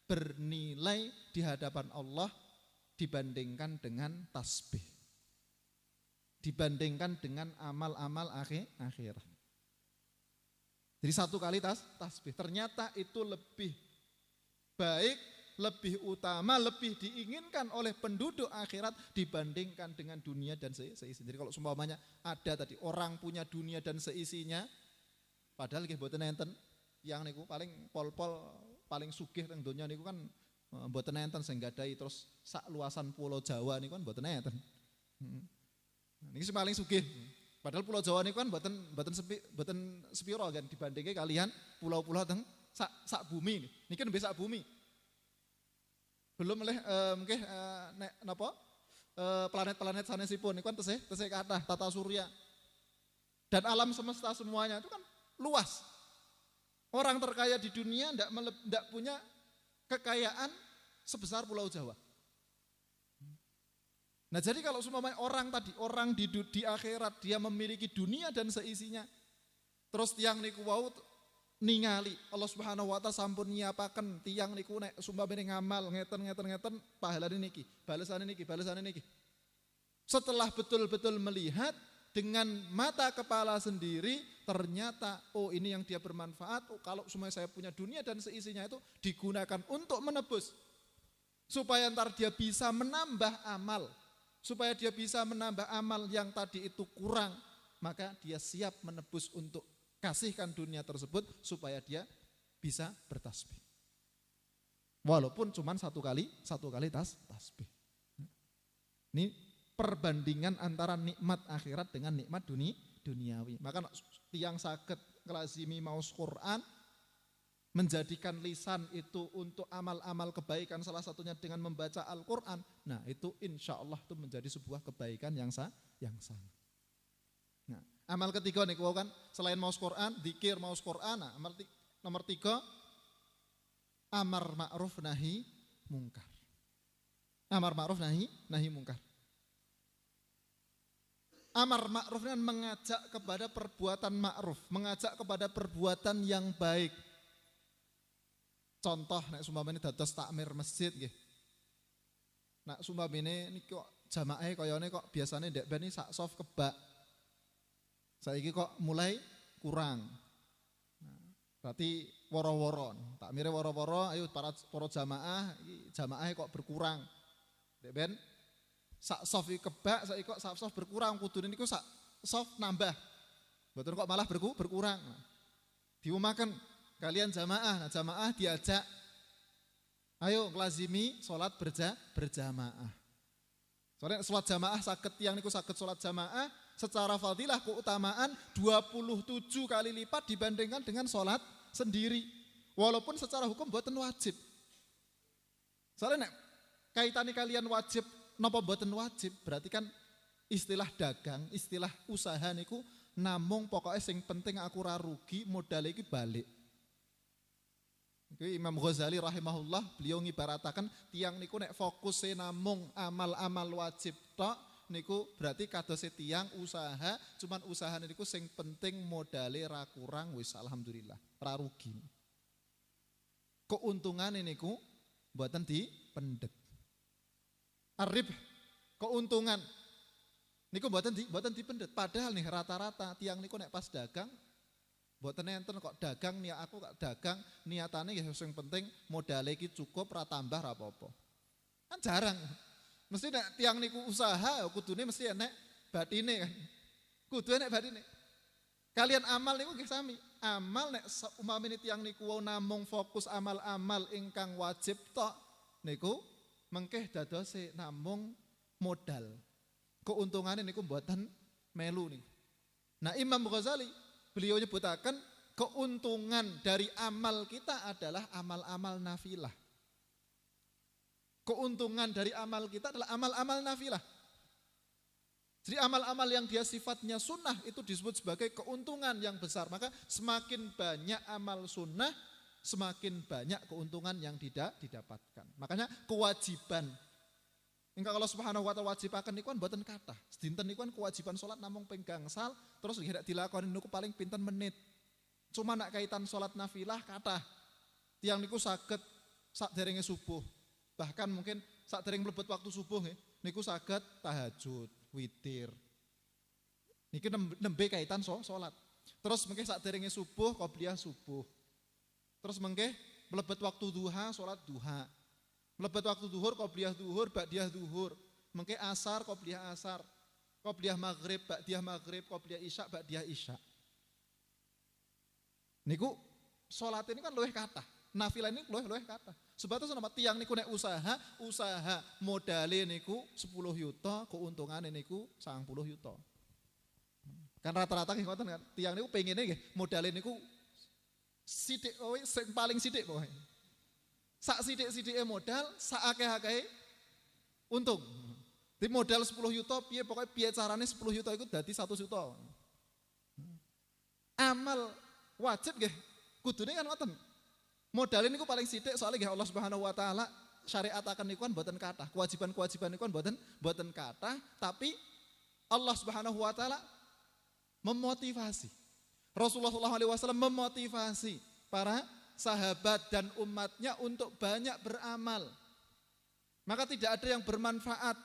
bernilai di hadapan Allah dibandingkan dengan tasbih. Dibandingkan dengan amal-amal akhirat. Jadi 1 kali tasbih ternyata itu lebih baik, lebih utama, lebih diinginkan oleh penduduk akhirat dibandingkan dengan dunia dan seisinya. Jadi kalau seumpamanya ada tadi orang punya dunia dan seisinya, padahal nggih mboten enten, yang niku paling pol-pol paling sugih teng donya niku kan mboten enten sing gadahi terus sak luasan pulau Jawa niku kan mboten enten. Niki sing paling sugih. Padahal pulau Jawa niku kan mboten sepiro kan dibandingke kalian pulau-pulau teng sak bumi niki nembe sak bumi. Belum oleh mungkin planet-planet sanesipun niku kan tesih kathah tata surya. Dan alam semesta semuanya itu kan luas. Orang terkaya di dunia tidak punya kekayaan sebesar Pulau Jawa. Nah jadi kalau semua orang di akhirat dia memiliki dunia dan seisinya, terus tiang niku wau ningali Allah Subhanahu wa taala sampun nyiapaken tiang niku nek sumpamane ngamal ngeten pahalane niki, balesane niki. Setelah betul-betul melihat dengan mata kepala sendiri, ternyata oh ini yang dia bermanfaat. Oh, kalau semua saya punya dunia dan seisinya itu digunakan untuk menebus supaya ntar dia bisa menambah amal, supaya dia bisa menambah amal yang tadi itu kurang, maka dia siap menebus untuk kasihkan dunia tersebut supaya dia bisa bertasbih. Walaupun cuma 1 kali tasbih. Ini perbandingan antara nikmat akhirat dengan nikmat duniawi. Maka tiang saged nglazimi maos Quran, menjadikan lisan itu untuk amal-amal kebaikan, salah satunya dengan membaca Al-Quran. Nah itu insya Allah itu menjadi sebuah kebaikan yang sah. Nah, amal ketiga nih kan selain maos Quran, zikir maos Quran. Nah, nomor 3 amar ma'ruf nahi mungkar. Amar ma'ruf nahi mungkar. Amar ma'ruf kan mengajak kepada perbuatan ma'ruf, mengajak kepada perbuatan yang baik. Contoh nek sumpamane dados takmir masjid nggih. Nek sumpamane niki kok jamaahe kayane kok biasane ndek ben sak soft kebak. Saiki kok mulai kurang. Nah, berarti woro-woro, takmire woro-woro, ayo para jamaah iki jamaahe kok berkurang. Ndek ben sak soft kebak, saiki kok sak soft berkurang, kudune niku sak soft nambah. Mboten kok malah berkurang. Diumaken kalian jamaah, nah jamaah diajak, ayo nglazimi sholat berjamaah. Soalnya sholat jamaah saged yang niku saged sholat jamaah secara fadilah keutamaan 27 kali lipat dibandingkan dengan sholat sendiri. Walaupun secara hukum mboten wajib. Soalnya nek kaitane kalian wajib napa mboten wajib, berarti kan istilah dagang, istilah usaha niku namung pokoknya sing penting aku ra rugi, modal iki balik. Imam Ghazali rahimahullah beliau ngibaratakan tiang niku nek fokusnya namung amal-amal wajib tok niku berarti kadose tiang usaha, cuman usaha niku sing penting modale ra kurang wis alhamdulillah, ra rugi. Keuntungan niku mboten dipendhet. Arib keuntungan niku mboten dipendhet, padahal nih rata-rata tiang niku nek pas dagang mboten enten kok dagang niat aku kok dagang niatane ya sing penting modale iki cukup ra tambah ra apa-apa. Kan jarang. Mesti nek tiang niku usaha kudune mesti enek batine kan. Kudu enek batine. Kalian amal niku nggih sami. Amal nek umpamane tiang niku namung fokus amal-amal ingkang wajib tok niku mengkeh dadose namung modal. Keuntungannya niku mboten melu niku. Nah Imam Ghazali beliau nyebutakan keuntungan dari amal kita adalah amal-amal nafilah. Keuntungan dari amal kita adalah amal-amal nafilah. Jadi amal-amal yang dia sifatnya sunnah itu disebut sebagai keuntungan yang besar. Maka semakin banyak amal sunnah, semakin banyak keuntungan yang tidak didapatkan. Makanya kewajiban. Engkau kalau subhanahu wa ta'ala wajibakan niku kan mboten kathah. Sedinten niku kan kewajiban salat namung ping gangsal, terus tidak dilakoni niku paling pinten menit. Cuma nak kaitan salat nafilah kathah. Tiang niku saged sakderenge subuh. Bahkan mungkin sakdereng mlebet waktu subuh nggih, niku saged tahajud, witir. Niki nembe kaitan salat. Terus mungkin sakderenge subuh qobliyah subuh. Terus mengke mlebet waktu duha salat duha. Mlebet waktu duhur, qobliyah duhur, ba'diyah duhur. Mengke asar, qobliyah asar. Qobliyah maghrib, ba'diyah maghrib, qobliyah isya, ba'diyah isya. Niku sholat ini kan luwih kathah. Nafilah ini luwih kathah. Sebab itu nama tiang niku nek usaha modale niku 10 yuta, keuntungan niku 90 yuta. Kan rata-rata nggih ngoten kan. Tiang niku pengine nggih modale niku sithik sing paling sithik pokoke. Sak sidik-sidike modal, sak akeh-akehe untung. Di modal 10 yuta, pokoknya piye carane 10 yuta itu dadi 1 juta. Amal wajib nggih, kudune kan ngoten. Modal niku paling sithik soalnya nggih Allah Subhanahu wa taala syariataken niku kan mboten kathah. Kewajiban-kewajiban niku kan mboten kathah, tapi Allah Subhanahu wa taala memotivasi. Rasulullah SAW memotivasi para sahabat dan umatnya untuk banyak beramal. Maka tidak ada yang bermanfaat.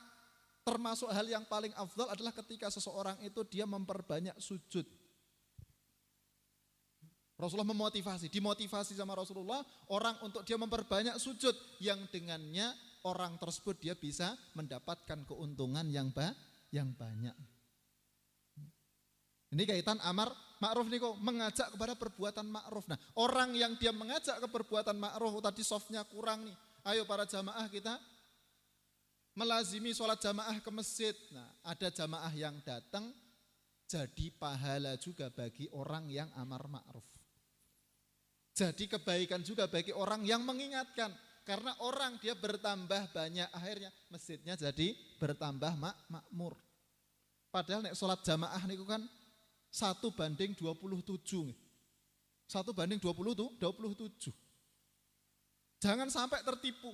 Termasuk hal yang paling afdal adalah ketika seseorang itu dia memperbanyak sujud. Rasulullah memotivasi, dimotivasi sama Rasulullah orang untuk dia memperbanyak sujud yang dengannya orang tersebut dia bisa mendapatkan keuntungan yang banyak. Ini kaitan amar ma'ruf niku mengajak kepada perbuatan ma'ruf. Nah, orang yang dia mengajak ke perbuatan ma'ruf tadi softnya kurang nih. Ayo para jamaah kita melazimi sholat jamaah ke masjid. Nah, ada jamaah yang datang jadi pahala juga bagi orang yang amar ma'ruf. Jadi kebaikan juga bagi orang yang mengingatkan. Karena orang dia bertambah banyak, akhirnya masjidnya jadi bertambah makmur. Padahal nek sholat jamaah niku kan 1:27. 1:27. Jangan sampai tertipu.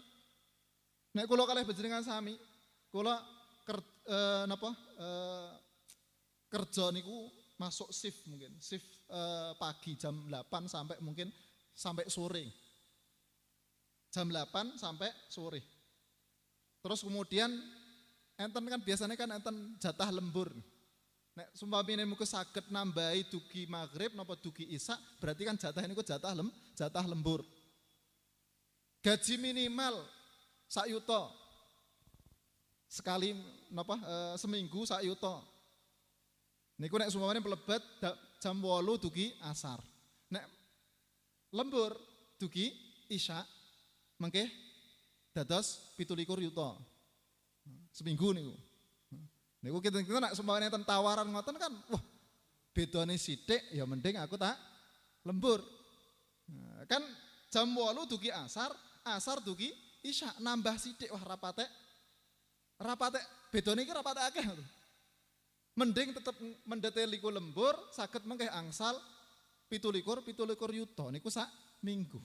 Nek kula kalih panjenengan sami, kula kerja niku masuk shift mungkin, shift pagi jam 8 sampai mungkin sampai sore. Jam 8 sampai sore. Terus kemudian enten kan biasanya kan enten jatah lembur. Nek sumpamine muga saged nambahi dugi maghrib napa dugi isya, berarti kan jatah niku jatah lembur. Gaji minimal sak yuta. Sekali napa seminggu sak yuta. Niku nek sumpamane pelebet jam 8 dugi asar. Nek lembur dugi isya mengke dados 17 yuta. Seminggu niku. Niku kita nak sumpamane enten tawaran ngoten kan, wah bedane sithik ya mending aku tak lembur. Nah, kan jam 8 dugi asar, asar dugi isya nambah sithik wah rapate bedane iki rapate akeh. Mending tetep mendeteliku lembur saged mengke angsal 17 yuta niku sak minggu.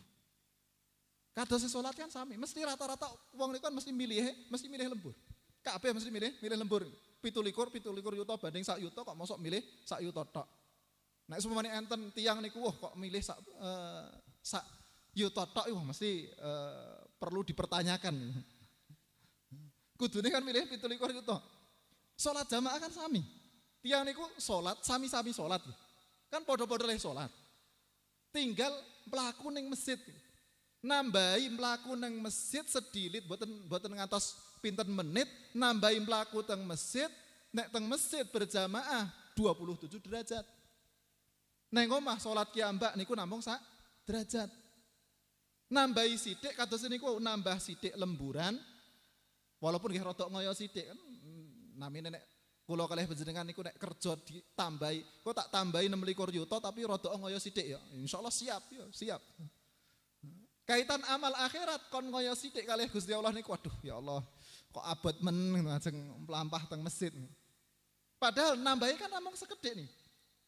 Kados salat kan sami, mesti rata-rata wong niku kan mesti milih lembur. Kabeh mesti milih lembur. 17 yuta banding sak yuta kok mosok milih sak yuta tok. Nek sumane enten tiyang niku wah kok milih sak yuta tok wah mesti perlu dipertanyakan. Kudune kan milih 17 yuta. Salat jamaah kan sami. Tiyang niku salat sami-sami salat. Kan padha-padha le salat. Tinggal mlaku ning masjid. Nambahi mlaku ning masjid sedilit boten ngantos pinten menit, nambahi mlaku teng masjid, nek teng masjid berjamaah 27 derajat. Neng omah salat kiambak niku namung sak derajat. Nambahi sithik kados niku nambah sithik lemburan. Walaupun nggih rada ngoyo sithik kan namine nek kula kalih panjenengan niku nek kerja ditambahi, kok tak tambahi 26 yuta tapi rada ngoyo sithik ya. Insyaallah siap ya, siap. Kaitan amal akhirat kon ngoyo sithik kalih Gusti Allah niku waduh ya Allah kok abot men ajeng mlampah teng masjid. Padahal nambahi kan namung sekedhik nih.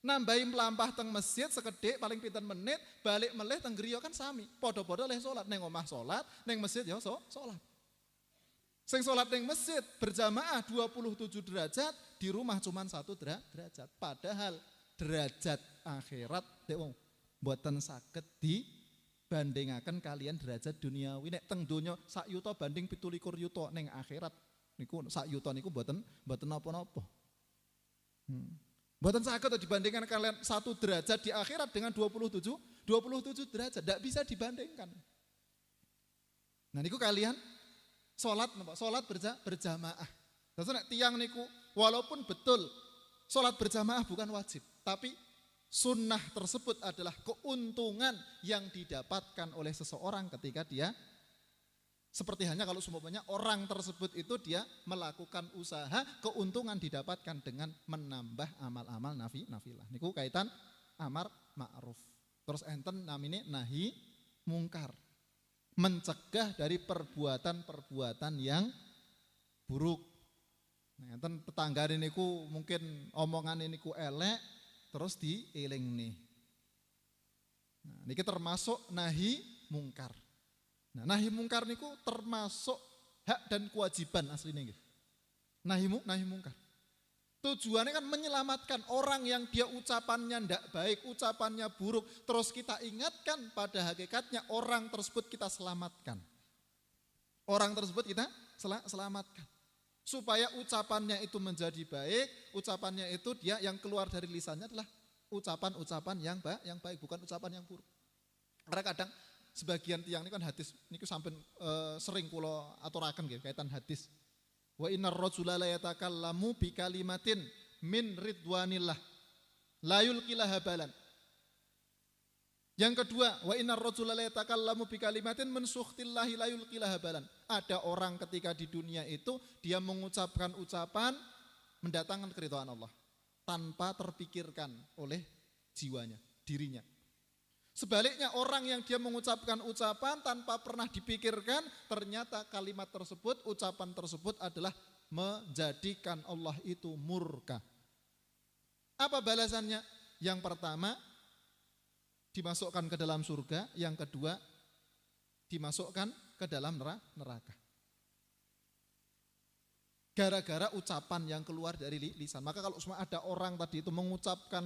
Nambahi mlampah teng masjid sekedhik paling pinten menit, balik melih teng griya kan sami. Padha-padha leh salat ning omah salat, ning masjid ya salat. Sing salat ning masjid berjamaah 27 derajat, di rumah cuman 1 derajat. Padahal derajat akhirat dek wong mboten saged bandingaken kalian derajat duniawi. Nek teng donya sak yuta banding 17 yuta ning akhirat niku sak yuta niku mboten napa-napa. Mboten saged dibandingkan kalian 1 derajat di akhirat dengan 27 derajat, ndak bisa dibandingkan. Nah niku kalian salat napa? Salat berjamaah. Terus nek tiyang niku walaupun betul salat berjamaah bukan wajib, tapi sunnah tersebut adalah keuntungan yang didapatkan oleh seseorang ketika dia seperti hanya kalau semuanya orang tersebut itu dia melakukan usaha, keuntungan didapatkan dengan menambah amal-amal nafilah. Niku kaitan amar ma'ruf. Terus enten namine nahi mungkar. Mencegah dari perbuatan-perbuatan yang buruk. Nah, enten tetanggane niku mungkin omongan niku elek terus dieling nih. Nah, niki termasuk nahi mungkar. Nah, nahi mungkar niku termasuk hak dan kewajiban aslinya nggih. Nahi mungkar. Tujuannya kan menyelamatkan orang yang dia ucapannya ndak baik, ucapannya buruk, terus kita ingatkan pada hakikatnya orang tersebut kita selamatkan. Orang tersebut kita selamatkan. Supaya ucapannya itu menjadi baik, ucapannya itu dia yang keluar dari lisannya adalah ucapan-ucapan yang baik, bukan ucapan yang buruk. Karena kadang sebagian tiang ini kan hadis, ini sampai sering kula aturaken nggih kaitan hadis. Wa innar rajula la yatakallamu bi kalimatin min ridwanillah la yulqilaha balan. Yang kedua, wa innar rajula la yatakallamu bi kalimatin min sukhtillahi la yulqilaha balan. Ada orang ketika di dunia itu dia mengucapkan ucapan mendatangkan keridhaan Allah. tanpa terpikirkan oleh jiwanya, dirinya. Sebaliknya orang yang dia mengucapkan ucapan tanpa pernah dipikirkan, ternyata kalimat tersebut, ucapan tersebut adalah menjadikan Allah itu murka. Apa balasannya? Yang pertama, dimasukkan ke dalam surga. Yang kedua, dimasukkan ke dalam neraka. Gara-gara ucapan yang keluar dari lisan. Maka kalau semua ada orang tadi itu mengucapkan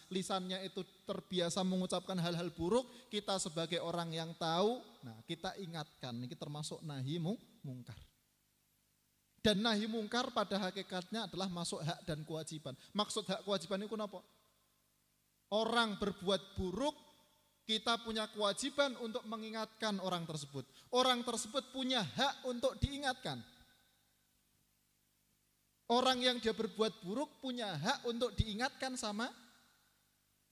lisannya itu terbiasa mengucapkan hal-hal buruk, kita sebagai orang yang tahu, nah kita ingatkan, ini termasuk nahi mungkar. Dan nahi mungkar pada hakikatnya adalah masuk hak dan kewajiban. Maksud hak kewajiban itu apa? Orang berbuat buruk, kita punya kewajiban untuk mengingatkan orang tersebut. Orang tersebut punya hak untuk diingatkan. Orang yang dia berbuat buruk punya hak untuk diingatkan sama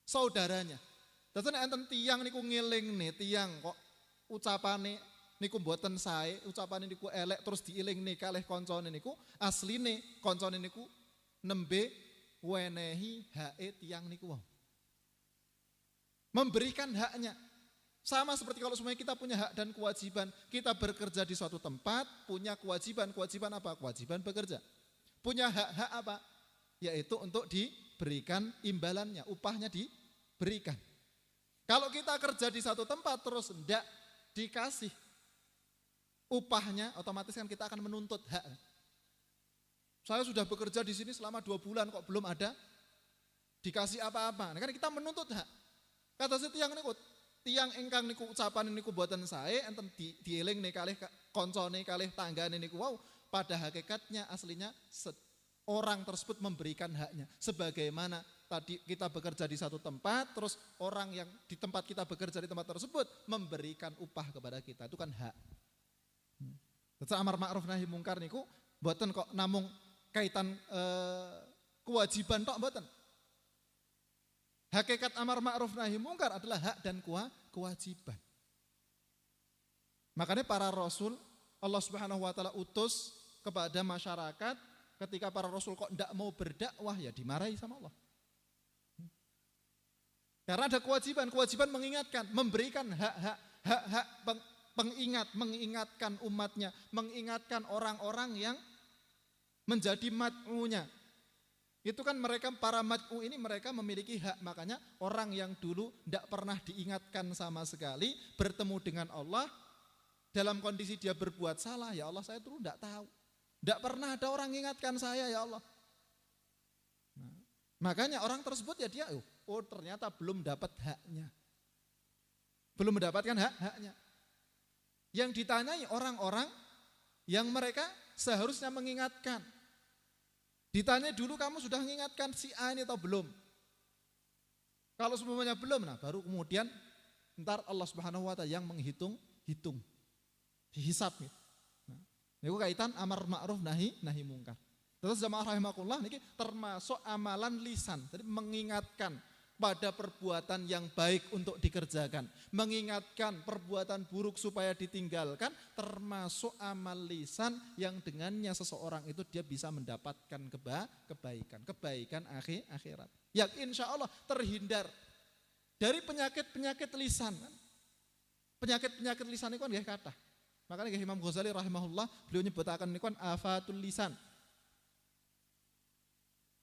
saudaranya. Datane enten tiyang niku ngeling nih, tiyang kok ucapane niku mboten sae, ucapane niku elek terus diilingne kalih koncone niku, asline koncone niku nembe wenehi hake tiyang niku wau. Memberikan haknya. Sama seperti kalau semuanya kita punya hak dan kewajiban, kita bekerja di suatu tempat, punya kewajiban. Kewajiban apa? Kewajiban bekerja. Punya hak-hak apa? Yaitu untuk diberikan imbalannya, upahnya diberikan. Kalau kita kerja di satu tempat terus tidak dikasih upahnya, otomatis kan kita akan menuntut hak. Saya sudah bekerja di sini selama 2 bulan kok belum ada dikasih apa-apa. Nah, kan kita menuntut hak. Kata si tiang niku, tiang ingkang niku ucapan niku buatan saya, enten dieling nih kalih koncone kalih tanggane niku wow. Pada hakikatnya aslinya orang tersebut memberikan haknya. Sebagaimana tadi kita bekerja di satu tempat, terus orang yang di tempat kita bekerja di tempat tersebut memberikan upah kepada kita. Itu kan hak. Terus amar ma'ruf nahi mungkar niku mboten kok namung kaitan kewajiban tok mboten. Hakikat amar ma'ruf nahi mungkar adalah hak dan kewajiban. Makanya para rasul Allah Subhanahu wa taala utus kepada masyarakat, ketika para rasul kok tidak mau berdakwah, ya dimarahi sama Allah. Karena ada kewajiban mengingatkan, memberikan hak pengingat, mengingatkan umatnya, mengingatkan orang-orang yang menjadi mat'unya. Itu kan mereka para mat'u ini mereka memiliki hak, makanya orang yang dulu tidak pernah diingatkan sama sekali bertemu dengan Allah dalam kondisi dia berbuat salah, ya Allah saya dulu tidak tahu. Tidak pernah ada orang mengingatkan saya ya Allah. Nah, makanya orang tersebut ya dia, oh ternyata belum dapat haknya. Belum mendapatkan haknya. Yang ditanyai orang-orang yang mereka seharusnya mengingatkan. Ditanya dulu kamu sudah mengingatkan si A ini atau belum? Kalau semuanya belum, nah baru kemudian ntar Allah Subhanahu wa taala yang menghitung, dihisab gitu. Niku kaitan amar ma'ruf nahi mungkar. Terus jamaah rahimakumullah niki termasuk amalan lisan. Jadi mengingatkan pada perbuatan yang baik untuk dikerjakan, mengingatkan perbuatan buruk supaya ditinggalkan, termasuk amal lisan yang dengannya seseorang itu dia bisa mendapatkan kebaikan akhirat. Yang insya Allah terhindar dari penyakit lisan. Penyakit lisan itu kan nggih kathah. Makanya Imam Ghazali rahimahullah beliau nyebutaken niku kan afatul lisan.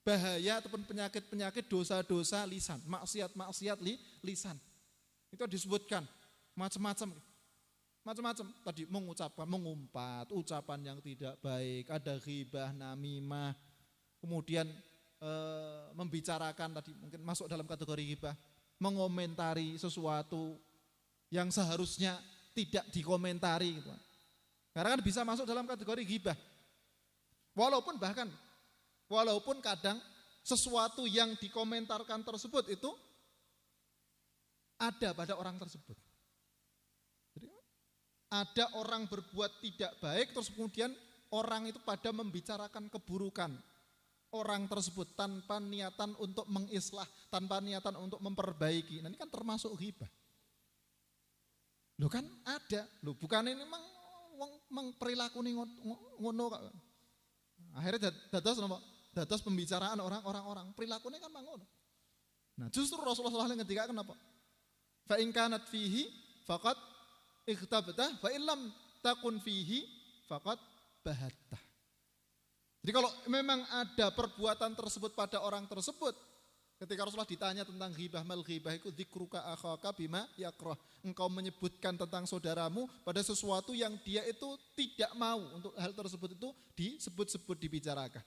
Bahaya ataupun penyakit dosa-dosa lisan, maksiat lisan. Itu disebutkan macam-macam. Tadi mengucapkan, mengumpat, ucapan yang tidak baik, ada ghibah, namimah, kemudian membicarakan tadi mungkin masuk dalam kategori ghibah, mengomentari sesuatu yang seharusnya tidak dikomentari gitu. Karena kan bisa masuk dalam kategori ghibah. Walaupun kadang sesuatu yang dikomentarkan tersebut itu ada pada orang tersebut. Jadi ada orang berbuat tidak baik terus kemudian orang itu pada membicarakan keburukan orang tersebut tanpa niatan untuk mengislah, tanpa niatan untuk memperbaiki. Nah, ini kan termasuk ghibah. Loh kan ada, loh bukan ini memang perilaku ini ngono. Akhirnya dados napa? dados pembicaraan orang-orang, perilakunya kan mangono. Nah, justru Rasulullah SAW ngendikaken apa? Fa in kanat fihi faqad ightabtah fa in lam takun fihi faqad bahattah. Jadi kalau memang ada perbuatan tersebut pada orang tersebut, ketika Rasulullah ditanya tentang ghibah, mal ghibah itu dzikruka akhaka bima yakrah. Engkau menyebutkan tentang saudaramu pada sesuatu yang dia itu tidak mau untuk hal tersebut itu disebut-sebut, dibicarakan.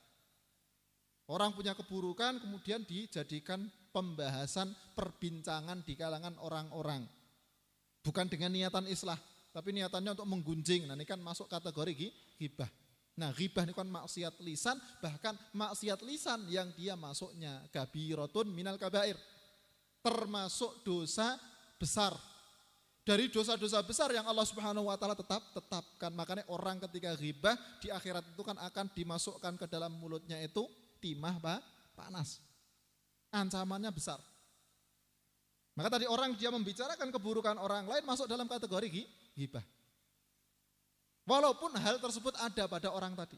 Orang punya keburukan kemudian dijadikan pembahasan, perbincangan di kalangan orang-orang. Bukan dengan niatan islah, tapi niatannya untuk menggunjing. Nah, ini kan masuk kategori ghibah. Nah, ghibah ini kan maksiat lisan, bahkan maksiat lisan yang dia masuknya kabiratun minal kabair, termasuk dosa besar. Dari dosa-dosa besar yang Allah Subhanahu wa taala tetapkan. Makanya orang ketika ghibah di akhirat itu kan akan dimasukkan ke dalam mulutnya itu timah panas. Ancamannya besar. Maka tadi orang dia membicarakan keburukan orang lain masuk dalam kategori ghibah. Walaupun hal tersebut ada pada orang tadi.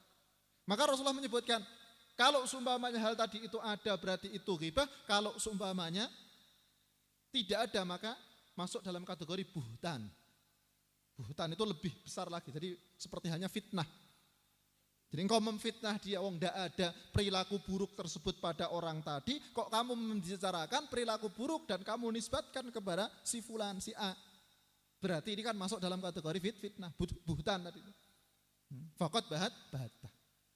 Maka Rasulullah menyebutkan, kalau seumpamanya hal tadi itu ada berarti itu ghibah, kalau seumpamanya tidak ada maka masuk dalam kategori buhtan. Buhtan itu lebih besar lagi, jadi seperti hanya fitnah. Jadi engkau memfitnah dia, tidak ada perilaku buruk tersebut pada orang tadi, kok kamu membicarakan perilaku buruk dan kamu nisbatkan kepada si fulan, si A. Berarti ini kan masuk dalam kategori fitnah, buhtan tadi. Faqad bahattah.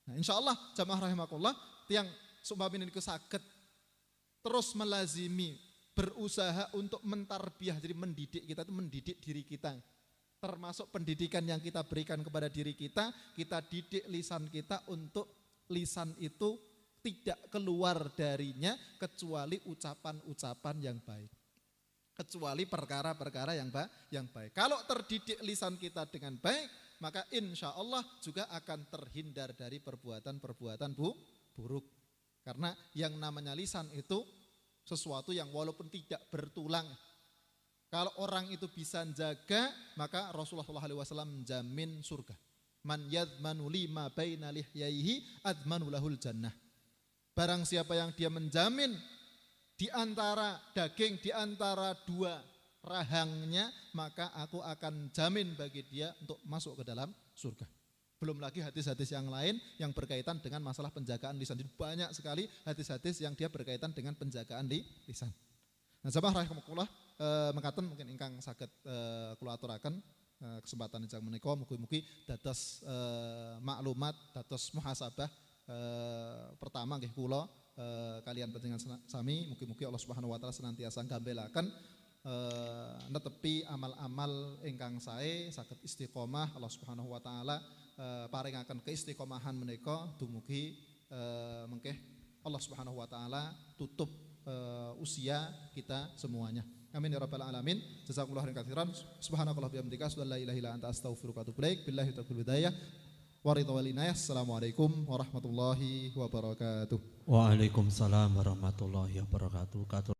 Nah, insyaallah jamaah rahimakumullah yang seumpamanya niku saged terus melazimi, berusaha untuk mentarbiyah, jadi mendidik kita itu mendidik diri kita. Termasuk pendidikan yang kita berikan kepada diri kita didik lisan kita untuk lisan itu tidak keluar darinya kecuali ucapan-ucapan yang baik. Kecuali perkara-perkara yang baik. Kalau terdidik lisan kita dengan baik, maka insya Allah juga akan terhindar dari perbuatan-perbuatan buruk. Karena yang namanya lisan itu sesuatu yang walaupun tidak bertulang, kalau orang itu bisa menjaga, maka Rasulullah SAW menjamin surga. Man yadmanu lima baina lihyaihi admanu lahul jannah. Barang siapa yang dia menjamin di antara daging, di antara dua rahangnya, maka aku akan jamin bagi dia untuk masuk ke dalam surga. Belum lagi hadis-hadis yang lain yang berkaitan dengan masalah penjagaan lisan. Jadi banyak sekali hadis-hadis yang dia berkaitan dengan penjagaan lisan. Nah, jamaah rahimakumullah, mekaten mungkin ingkang saged kula aturaken kesempatan ingkang menika mugi-mugi dados maklumat, dados muhasabah pertama nggih kula kalian panjenengan sami, mugi-mugi Allah Subhanahu wa taala senantiasa gambelaken netepi amal-amal ingkang sae saged istiqomah. Allah Subhanahu wa taala paringaken keistiqomahan menika dumugi mengkeh Allah Subhanahu wa taala tutup usia kita semuanya. Amin ya rabbal alamin. Jazakumullah khairan katsiran. Subhanakallah bihamdika asyhadu an la ilaha illa anta astaghfiruka wa atubu ilaik. Billahi taufiq hidayah. Assalamualaikum warahmatullahi wabarakatuh. Waalaikumsalam warahmatullahi wabarakatuh.